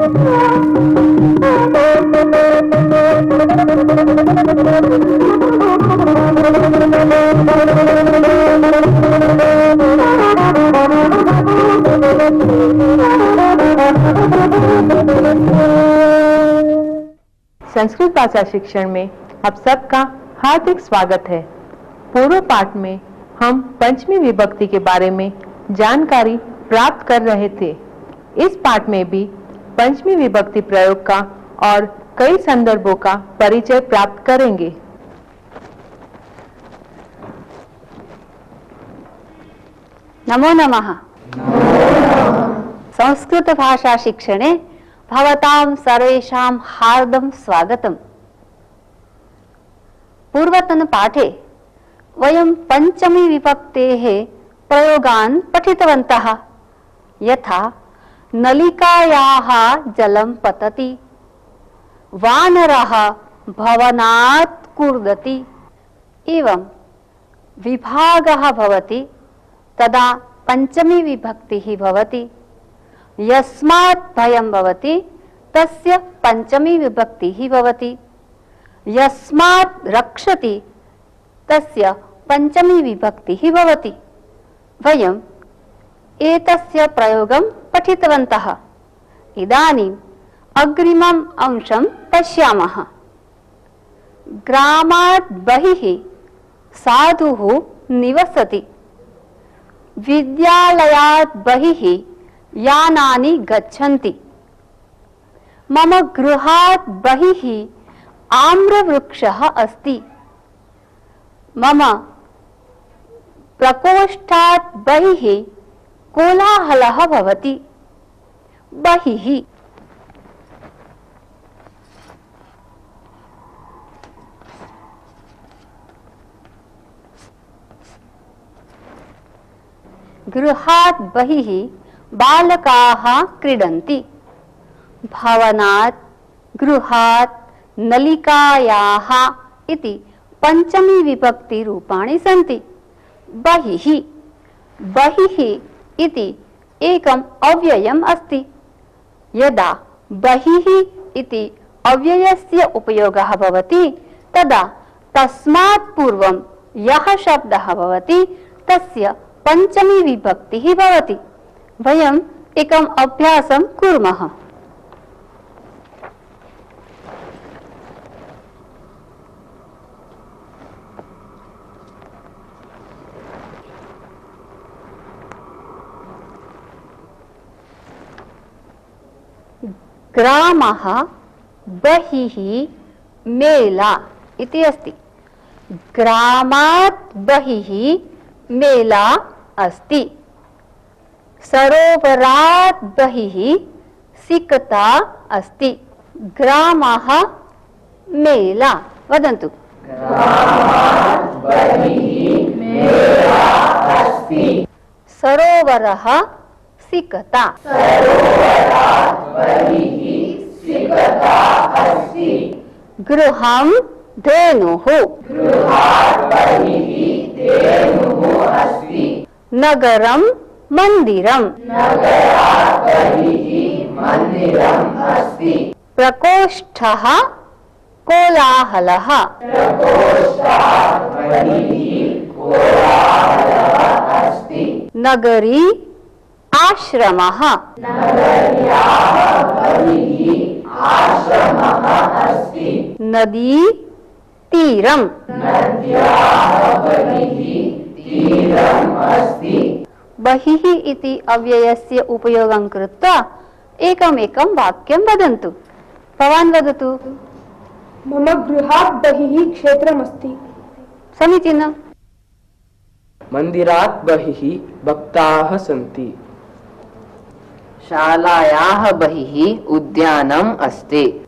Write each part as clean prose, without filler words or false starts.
संस्कृत भाषा शिक्षण में आप सबका हार्दिक स्वागत है। पूर्व पाठ में हम पंचमी विभक्ति के बारे में जानकारी प्राप्त कर रहे थे। इस पाठ में भी पंचमी विभक्ति प्रयोग का और कई संदर्भों का परिचय प्राप्त करेंगे। नमो नमः। संस्कृत भाषा शिक्षणे भवतां सर्वेषां हार्दं स्वागतम्। पूर्वतन पाठे वयं पंचमी विभक्तेः प्रयोगान् पठितवन्तः। यथा नलिकायाः जलं पतति, वानरः भवनात् कूर्दति। एवं विभागः भवति तदा पंचमी विभक्तिः भवति। यस्मात् भयं भवति तस्य पंचमी विभक्तिः भवति। यस्मात् रक्षति तस्य पंचमी विभक्तिः भवति। वयम् एतस्य प्रयोगं पठितवन्तः। इदानीम् अग्रिमम् अंशं पश्यामः। ग्रामात् बहिः साधुः निवसति। विद्यालयात् बहिः यानानि गच्छन्ति। मम गृहात् बहिः आम्रवृक्षः अस्ति। मम प्रकोष्ठात् बहिः कोलाहलः भवति। बहिः गृहात् बहिः बालकाः क्रीडन्ति। भवनात्, गृहात्, नलिकायाः इति पंचमी विभक्ति रूपाणि सन्ति। बहिः, बहिः इति एकम् अव्ययम् अस्ति। यदा बहिः इति अव्ययस्य उपयोगः भवति तदा तस्मात् पूर्वं यः शब्दः भवति तस्य पंचमी विभक्तिः भवति। वयम् एकम् अभ्यासं कुर्मः। ग्रामः बहिः मेला इति अस्ति। ग्रामात् बहिः मेला अस्ति। सरोवरात् बहिः सिकता अस्ति। ग्रामः मेला वदन्तु। ग्रामात् बहिः मेला अस्ति। सरोवरः सिकता। सरोवरात् बहिः सिकता अस्ति। गृहं धेनुः। गृहात् बहिः धेनुः अस्ति। नगरं मन्दिरम्। नगरात् बहिः मन्दिरम् अस्ति। प्रकोष्ठः कोलाहलः। प्रकोष्ठात् बहिः कोलाहलः अस्ति। नगरी आश्रमः। नगर्याः बहिः आश्रमः अस्ति। नदी तीरम्। नद्याः बहिः तीरम् अस्ति। बहिः इति अव्ययस्य उपयोगं कृत्वा एकमेकं वाक्यं वदन्तु। भवान् वदतु। मम गृहात् बहिः क्षेत्रमस्ति। समीचीनम्। मन्दिरात् बहिः भक्ताः सन्ति। शालायाः बहिः उद्यानम् अस्ति।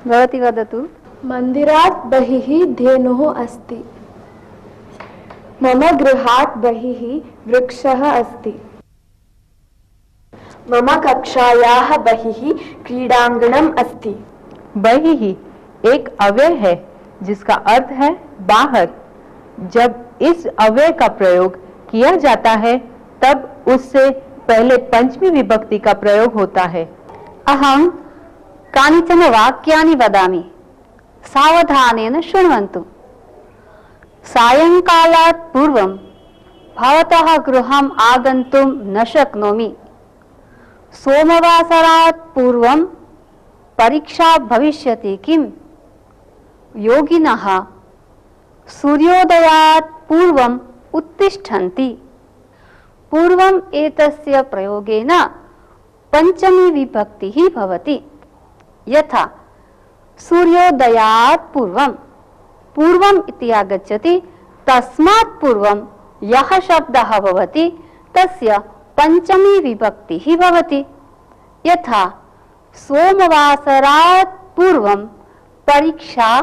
भवती वदतु। मन्दिरात् बहिः धेनुः अस्ति। मम गृहात् बहिः वृक्षः अस्ति। मम कक्षायाः बहिः क्रीडांगणम् अस्ति। बहिः एक अव्यय है जिसका अर्थ है बाहर। जब इस अव्यय का प्रयोग किया जाता है तब उससे पहले पंचमी विभक्ति का प्रयोग होता है। अहं कानिचन वाक्यानि वदामि, सावधानेन शृण्वन्तु। सायंकालात् पूर्वं भवतः गृहम् आगन्तुं न शक्नोमि। सोमवासरात् पूर्वं परीक्षा भविष्यति किम्? योगिनः सूर्योदयात् पूर्वम् उत्तिष्ठन्ति। पूर्वम् एतस्य प्रयोगेन पंचमी विभक्तिः भवति। यथा सूर्योदयात् पूर्वं, पूर्वम् इति आगच्छति, तस्मात् पूर्वं यः शब्दः भवति तस्य पंचमी विभक्तिः भवति। यथा सोमवासरात् पूर्वं परीक्षा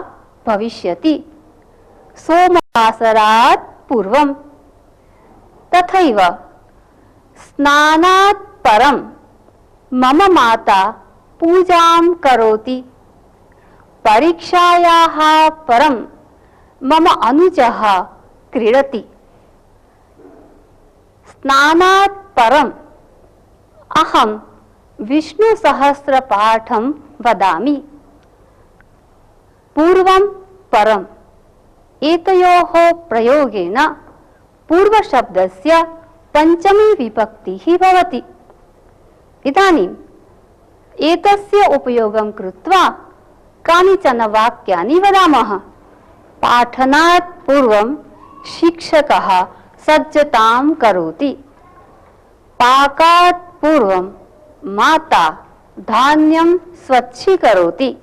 भविष्यति, सोमवासरात् पूर्वं। तथैव स्नानात् परं मम माता पूजां करोति। परीक्षायाः परं मम अनुजः क्रीडति। स्नानात् परम् अहं विष्णुसहस्रपाठं वदामि। पूर्वं परम् एतयोः प्रयोगेन पूर्वशब्दस्य पंचमी विभक्तिः भवति। इदानीम् एतस्य उपयोगं कृत्वा कानिचन वाक्यानि वदामः। पाठनात् पूर्वं शिक्षकः सज्जतां करोति। पाकात् पूर्वं माता धान्यं स्वच्छीकरोति।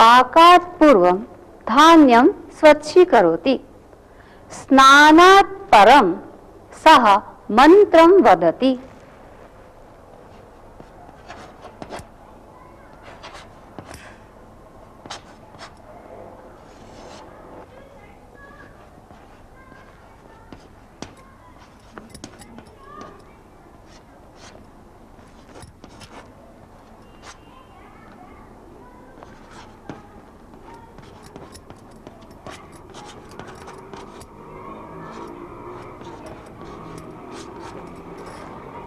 पाकात् पूर्वं धान्यं स्वच्छीकरोति। स्नानात् परं सः मन्त्रं वदति।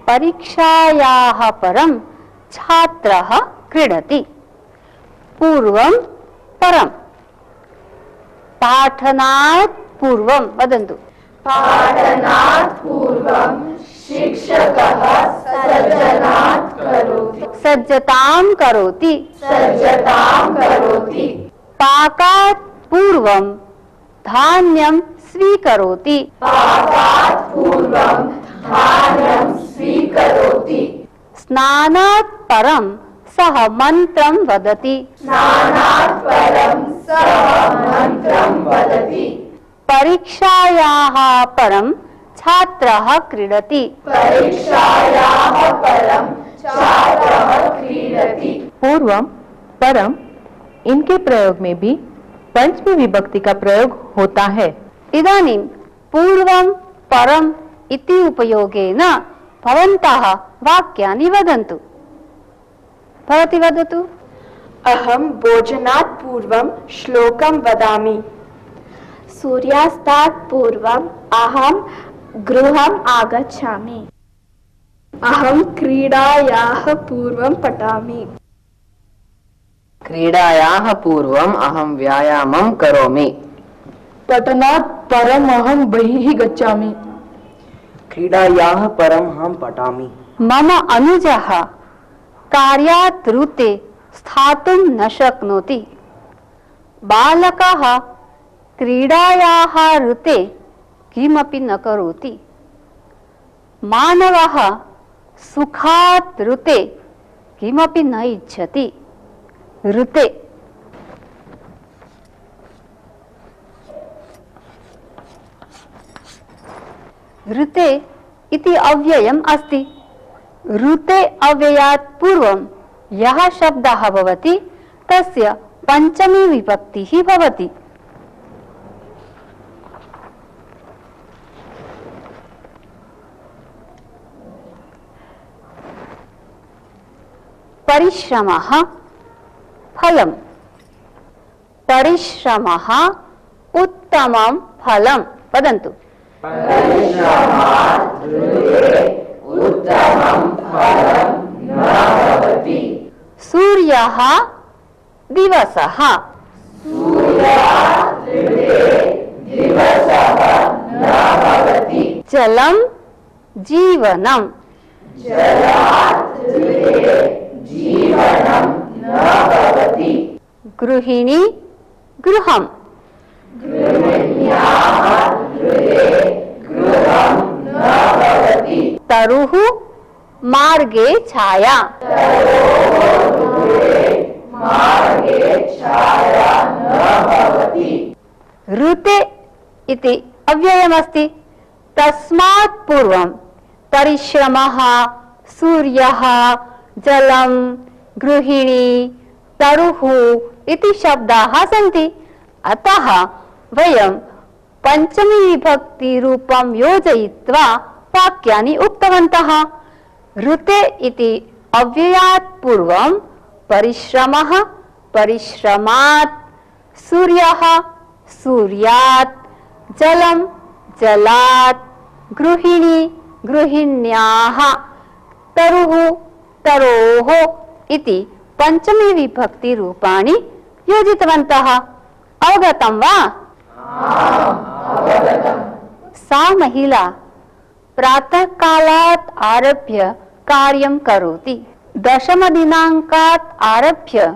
परीक्षायाः परं छात्रः क्रीडति। पूर्वं परं। पाठनात् पूर्वं वदन्तु। पाठनात् पूर्वं शिक्षकः सज्जतां करोति। सज्जतां करोति। पाकात् पूर्वं धान्यं स्वीकरोति। पाकात् पूर्वं धान्यं स्वीकरोति। स्नानात् परं सः मन्त्रं वदति। स्नानात् परं सः मन्त्रं वदति। परीक्षायाः परं छात्रः क्रीडति। परीक्षायाः परं छात्रः क्रीडति। पूर्वम, परम इनके प्रयोग में भी पंचमी विभक्ति का प्रयोग होता है। इदानीं पूर्वं परम् इति उपयोगेन भवन्तः वाक्यानि वदन्तु। भवती वदतु। अहं भोजनात् पूर्वं श्लोकं वदामि। सूर्यास्तात् पूर्वम् अहं गृहम् आगच्छामि। अहं क्रीडायाः पूर्वं पठामि। क्रीडायाः पूर्वम् अहं व्यायामं करोमि। पठनात् परम् अहं बहिः गच्छामि। क्रीडायाः परम् अहं पठामि। मम अनुजः कार्यात् ऋते स्थातुं न शक्नोति। बालकः क्रीडायाः ऋते किमपि न करोति। मानवः सुखात् ऋते किमपि न इच्छति। ऋते ऋते इति अव्ययम् अस्ति। ऋते अव्ययात् पूर्वं यः शब्दः भवति तस्य पंचमी विभक्तिः भवति। परिश्रमः फलम्। परिश्रमः उत्तमं फलं। वदन्तु। सूर्यः दिवसः। जलं जीवनम्। गृहिणी गृहम्। तरुः मार्गे छाया। ऋते इति अव्ययमस्ति। तस्मात् पूर्वं परिश्रमः, सूर्यः, जलं, गृहिणी, तरुः इति शब्दाः सन्ति। अतः वयं पंचमी विभक्ति रूपं योजयित्वा वाक्यानि उक्तवन्तः। ऋते इति अव्ययात् पूर्वं परिश्रमः, परिश्रमात्, सूर्यः, सूर्यात्, जलं, जलात्, गृहिणी, गृहिण्याः, तरुः, तरोः इति पंचमी विभक्ति रूपाणि योजितवन्तः। अवगतं वा? सा महिला प्रातःकालात् आरभ्य कार्यं करोति। दशमदिनाङ्कात् आरभ्य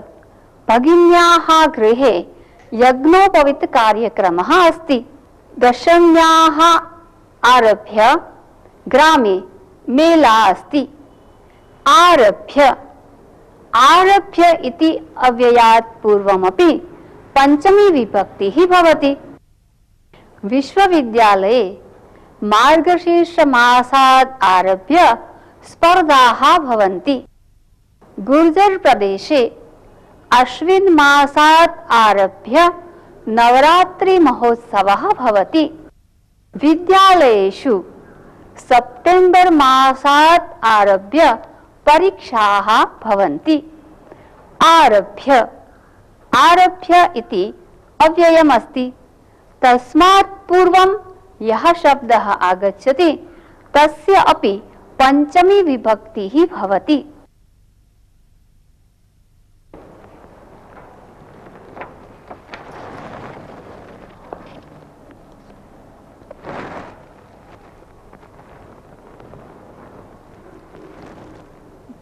भगिन्याः गृहे यज्ञोपवीत कार्यक्रमः अस्ति। दशम्याः आरभ्य ग्रामे मेला अस्ति। आरभ्य आरभ्य इति अव्ययात् पूर्वमपि पंचमी विभक्तिः भवति। विश्वविद्यालये मार्गशीर्षमासात् आरभ्य स्पर्धाः भवन्ति। गुर्जर प्रदेशे अश्विन मासात् आरभ्य नवरात्रि महोत्सवः भवति। विद्यालयेषु सेप्टेम्बर मासात् आरभ्य परीक्षाः भवन्ति। आरभ्य आरभ्य इति अव्ययमस्ति। तस्मात् पूर्वं यः शब्दः आगच्छति तस्य अपि पंचमी विभक्तिः भवति।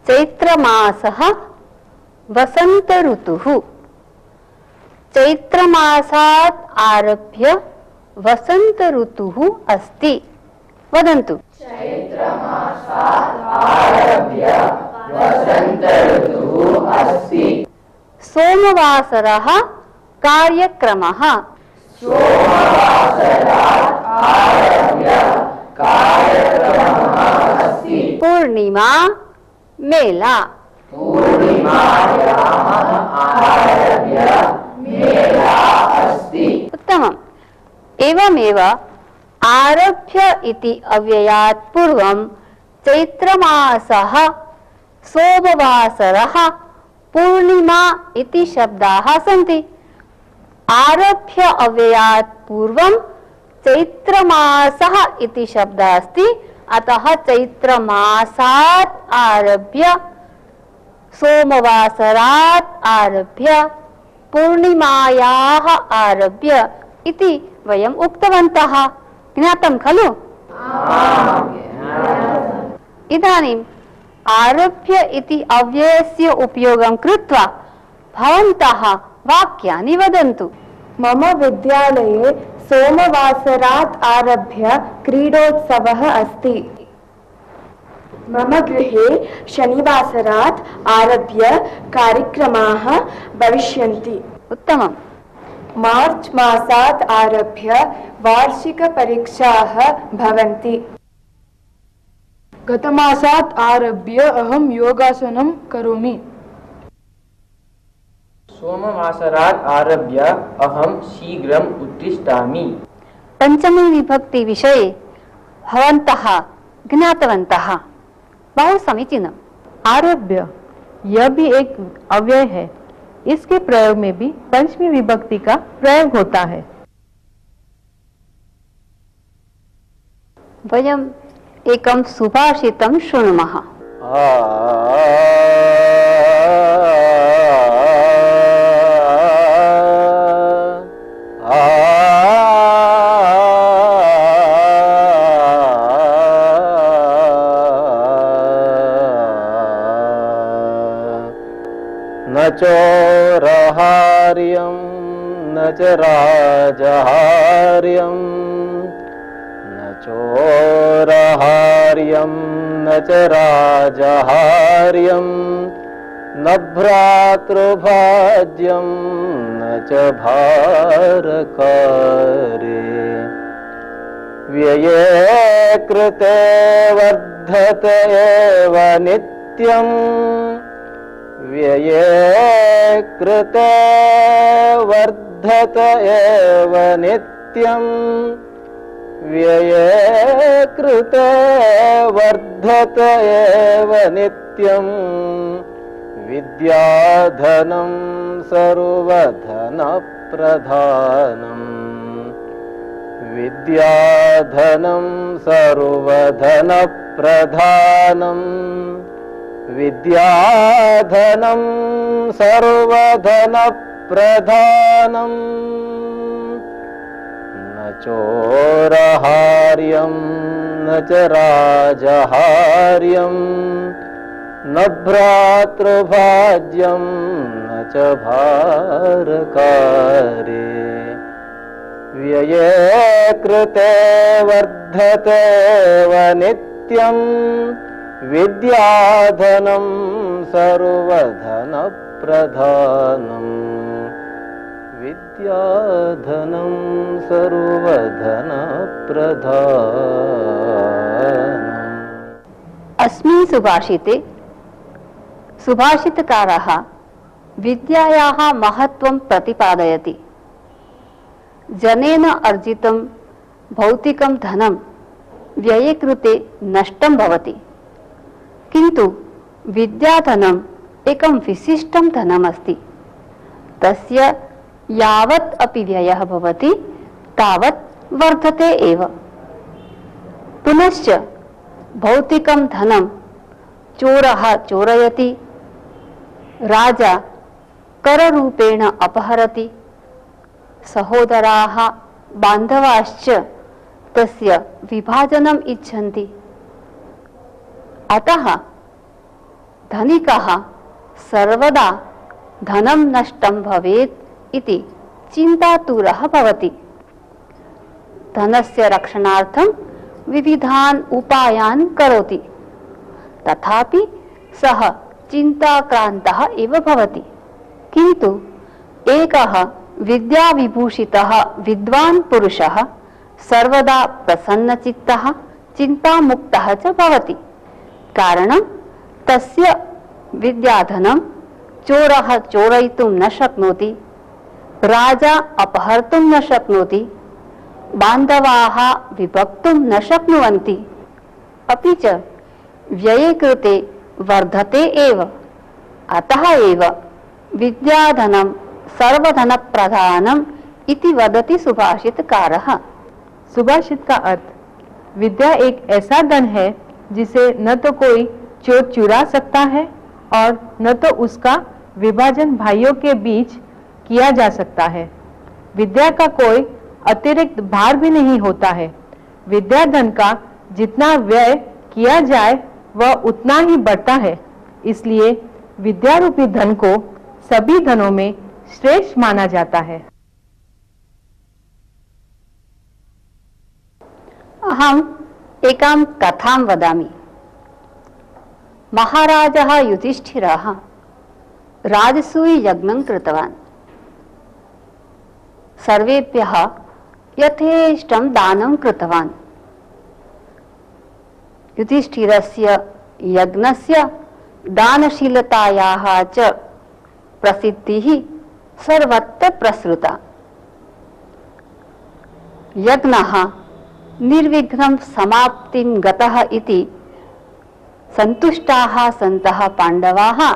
चैत्रमासः वसंत ऋतुः। चैत्रमासात् आरभ्य वसंत ऋतुः अस्ति। वदन्तु। चैत्रमासात् आरभ्य वसंत ऋतुः अस्ति। सोमवासरः कार्यक्रमः। सोमवासरात् आरभ्य कार्यक्रमः अस्ति। पूर्णिमा मेला। पूर्णिमायाः आरभ्य मेला अस्ति। उत्तमम्। एवमेव आरभ्य इति अव्ययात् पूर्वं चैत्रमासः, सोमवासरः, पूर्णिमा इति शब्दाः सन्ति। आरभ्य अव्ययात् पूर्वं चैत्रमासः इति शब्दः अस्ति। अतः चैत्रमासात् आरभ्य, सोमवासरात् आरभ्य, पूर्णिमायाः आरभ्य इति वयम् उक्तवन्तः। ज्ञातं खलु? इदानीम् आरभ्य इति अव्ययस्य उपयोगं कृत्वा भवन्तः वाक्यानि वदन्तु। मम विद्यालये सोमवासरात् आरभ्य क्रीडोत्सवः अस्ति। मम गृहे शनिवासरात् आरभ्य कार्यक्रमाः भविष्यन्ति। उत्तमम्। मार्च मासात् आरभ्य वार्षिकपरीक्षाः भवन्ति। गतमासात् आरभ्य अहं योगासनं करोमि। सोमवासरात् आरभ्य अहं शीघ्रम् उत्तिष्ठामि। पंचमी विभक्ति विषये भवन्तः ज्ञातवन्तः। बहु समीचीनम्। आरभ्य यह भी एक अव्यय है। इसके प्रयोग में भी पंचमी विभक्ति का प्रयोग होता है। वयम् एकं सुभाषितं शृणुमः। न चोरहार्यं न च राजहार्यं न चोरहार्यं न च राजहार्यं न भ्रातृभाज्यं न च भारकारे व्यये कृते वर्धत एव नित्यम् व्यये कृते वर्धत एव नित्यम् व्यये कृते वर्धत एव नित्यम् विद्याधनं सर्वधनप्रधानम् विद्याधनं सर्वधनप्रधानम् विद्याधनं सर्वधनप्रधानम् न चोरहार्यं न च राजहार्यं न भ्रातृभाज्यं न च भारकारे व्यये कृते वर्धते एव नित्यम् विद्याधनं सर्वधनप्रधानम् विद्याधनं सर्वधनप्रधानम्। अस्मिन् सुभाषिते सुभाषितकारः विद्यायाः महत्त्वं प्रतिपादयति। जनेन अर्जितं भौतिकं धनं व्यये कृते नष्टं भवति, किन्तु विद्याधनम् एकं विशिष्टं धनमस्ति। तस्य यावत् अपि व्ययः भवति तावत् वर्धते एव। पुनश्च भौतिकं धनं चोरः चोरयति, राजा कररूपेण अपहरति, सहोदराः बान्धवाश्च तस्य विभाजनम् इच्छन्ति। अतः धनिकः सर्वदा धनं नष्टं भवेत् इति चिन्तातुरः भवति। धनस्य रक्षणार्थं विविधान् उपायान् करोति, तथापि सः चिन्ताक्रान्तः एव भवति। किन्तु एकः विद्याविभूषितः विद्वान् पुरुषः सर्वदा प्रसन्नचित्तः चिन्तामुक्तः च भवति। कारणं तस्य विद्याधनं चोरः चोरयितुं न शक्नोति, राजा अपहर्तुं न शक्नोति, बान्धवाः विभक्तुं न शक्नुवन्ति, अपि च व्यये कृते वर्धते एव। अतः एव विद्याधनं सर्वधनप्रधानम् इति वदति सुभाषितकारः। सुभाषित का अर्थ, विद्या एक ऐसा धन है जिसे न तो कोई चोर चुरा सकता है और न तो उसका विभाजन भाइयों के बीच किया जा सकता है। विद्या का कोई अतिरिक्त भार भी नहीं होता है। विद्या धन का जितना व्यय किया जाए वह उतना ही बढ़ता है। इसलिए विद्यारूपी धन को सभी धनों में श्रेष्ठ माना जाता है। अहम् एकां कथां वदामि। महाराजः युधिष्ठिरः राजसूययज्ञं कृतवान्। सर्वेभ्यः यथेष्टं दानं कृतवान्। युधिष्ठिरस्य यज्ञस्य दानशीलतायाः च प्रसिद्धिः सर्वत्र प्रसृता। यज्ञः निर्विघ्नं समाप्तिं गतः इति सन्तुष्टाः सन्तः पाण्डवाः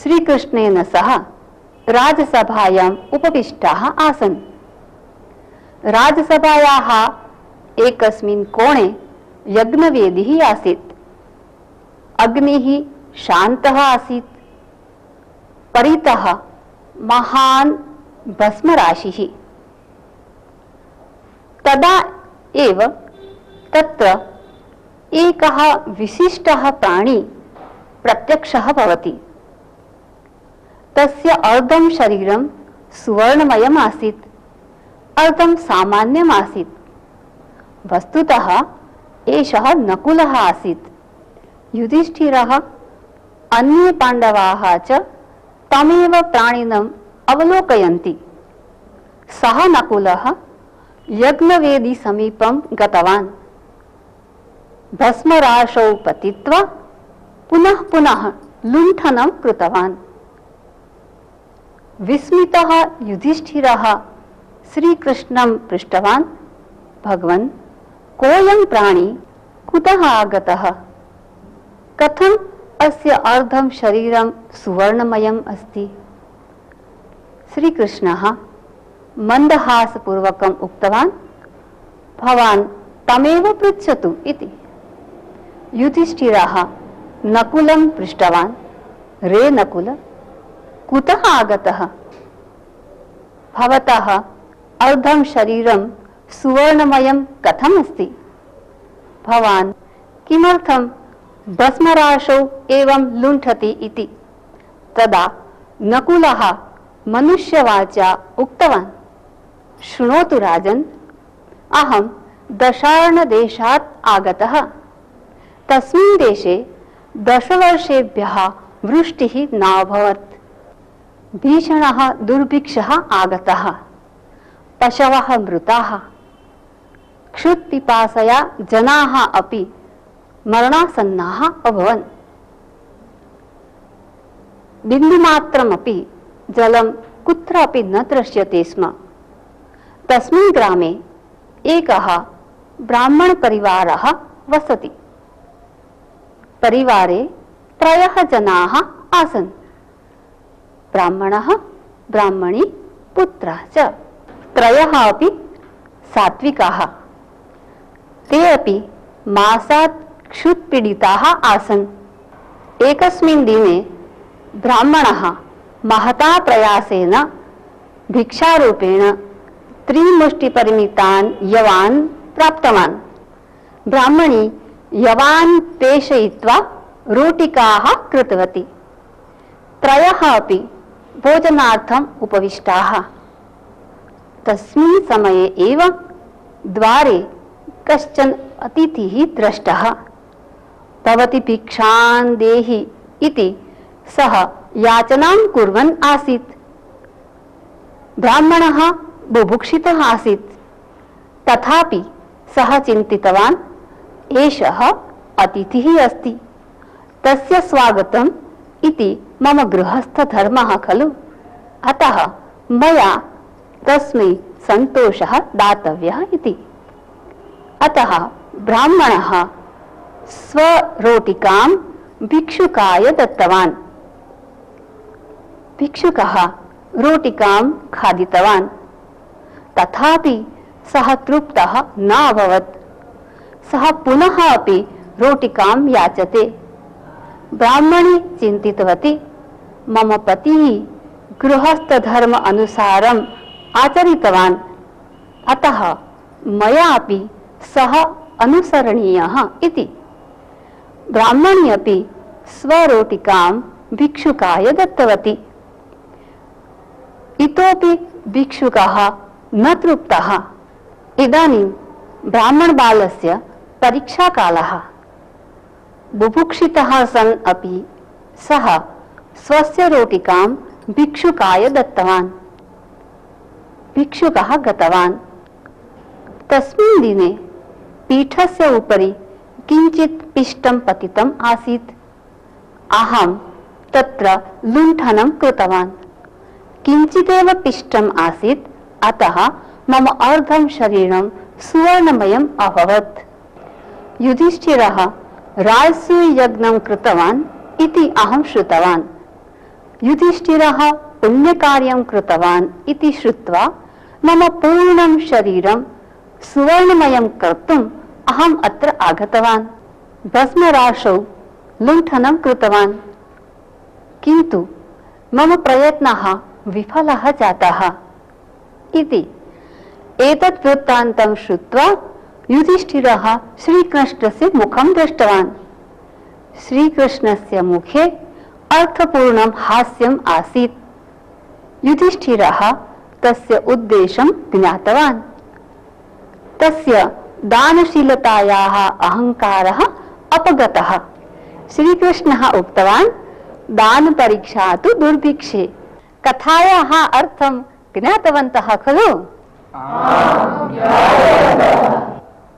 श्रीकृष्णेन सह राजसभायाम् उपविष्टाः आसन्। राजसभायाः एकस्मिन् कोणे यज्ञवेदिः आसीत्। अग्निः शान्तः आसीत्। परितः महान् भस्मराशिः। तदा एव तत्र एकः विशिष्टः प्राणी प्रत्यक्षः भवति। तस्य अर्धं शरीरं सुवर्णमयम् आसीत्, अर्धं सामान्यम् आसीत्। वस्तुतः एषः नकुलः आसीत्। युधिष्ठिरः अन्ये पाण्डवाः च तमेव प्राणिनम् अवलोकयन्ति। सः नकुलः यज्ञवेदी समीपं गतवान्। भस्मराशौ पतित्वा पुनः पुनः लुण्ठनं कृतवान्। विस्मितः युधिष्ठिरः श्रीकृष्णं पृष्टवान्, भगवन्, कोऽयं प्राणी कुतः आगतः? कथम् अस्य अर्धं शरीरं सुवर्णमयम् अस्ति? श्रीकृष्णः मन्दहासपूर्वकम् उक्तवान्, भवान् तमेव पृच्छतु इति। युधिष्ठिरः नकुलं पृष्टवान्, रे नकुल, कुतः आगतः? भवतः अर्धं शरीरं सुवर्णमयं कथम् अस्ति? भवान् किमर्थं भस्मराशौ एवं लुण्ठति इति? तदा नकुलः मनुष्यवाचा उक्तवान्, शृणोतु राजन्, अहं दशार्णदेशात् आगतः। तस्मिन् देशे 10 वर्षेभ्यः वृष्टिः नाभवत्। भीषणः दुर्भिक्षः आगतः। पशवः मृताः। क्षुत्पिपासया जनाः अपि मरणासन्नाः अभवन्। बिन्दुमात्रमपि जलं कुत्रापि न दृश्यते स्म। तस्मिन् ग्रामे एकः ब्राह्मणपरिवारः वसति। परिवारे 3 जनाः आसन्, ब्राह्मणः, ब्राह्मणी, पुत्रः च। 3 अपि सात्विकाः। ते अपि मासात् क्षुत्पीडिताः आसन्। एकस्मिन् दिने ब्राह्मणः महता प्रयासेन भिक्षारूपेण 3 मुष्टिपरिमितान् यवान् प्राप्तवान्। ब्राह्मणी यवान् पेषयित्वा रोटिकाः कृतवती। 3 अपि भोजनार्थम् उपविष्टाः। तस्मिन् समये एव द्वारे कश्चन अतिथिः दृष्टः। भवती भिक्षां देहि इति सः याचनां कुर्वन् आसीत्। ब्राह्मणः बुभुक्षितः आसीत्। तथापि सः चिन्तितवान्, एषः अतिथिः अस्ति, तस्य स्वागतम् इति मम गृहस्थधर्मः खलु, अतः मया तस्मै सन्तोषः दातव्यः इति। अतः ब्राह्मणः स्वरोटिकां भिक्षुकाय दत्तवान्। भिक्षुकः रोटिकां खादितवान्। तथापि सः तृप्तः न अभवत्। सः पुनः अपि रोटिकां याचते। ब्राह्मणी चिन्तितवती, मम पतिः गृहस्थधर्म अनुसारम् आचरितवान्, अतः मया अपि सः अनुसरणीयः इति। ब्राह्मणी अपि स्वरोटिकां भिक्षुकाय दत्तवती। इतोपि भिक्षुकः न तृप्तः। इदानीं ब्राह्मणबालस्य परीक्षाकालः। बुभुक्षितः सन् अपि सः स्वस्य रोटिकां भिक्षुकाय दत्तवान्। भिक्षुकः गतवान्। तस्मिन् दिने पीठस्य उपरि किञ्चित् पिष्टं पतितम् आसीत्। अहं तत्र लुण्ठनं कृतवान्। किञ्चिदेव पिष्टम् आसीत्, अतः मम अर्धं शरीरं सुवर्णमयम् अभवत्। युधिष्ठिरः राजसूययज्ञं कृतवान् इति अहं श्रुतवान्। युधिष्ठिरः पुण्यकार्यं कृतवान् इति श्रुत्वा मम पूर्णं शरीरं सुवर्णमयं कर्तुम् अहम् अत्र आगतवान्। भस्मराशौ लुण्ठनं कृतवान्, किन्तु मम प्रयत्नः विफलः जातः इति। एतत् वृत्तान्तं श्रुत्वा युधिष्ठिरः श्रीकृष्णस्य मुखं दृष्टवान्। श्रीकृष्णस्य मुखे अर्थपूर्णं हास्यम् आसीत्। युधिष्ठिरः तस्य उद्देशं ज्ञातवान्। तस्य दानशीलतायाः अहङ्कारः अपगतः। श्रीकृष्णः उक्तवान्, दानपरीक्षा तु दुर्भिक्षे। कथायाः अर्थं ज्ञातवन्तः खलु?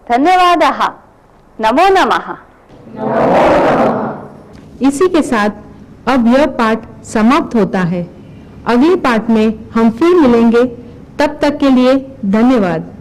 धन्यवादः। नमो नमः। इसी के साथ अब यह पाठ समाप्त होता है। अगले पाठ में हम फिर मिलेंगे। तब तक के लिए धन्यवाद।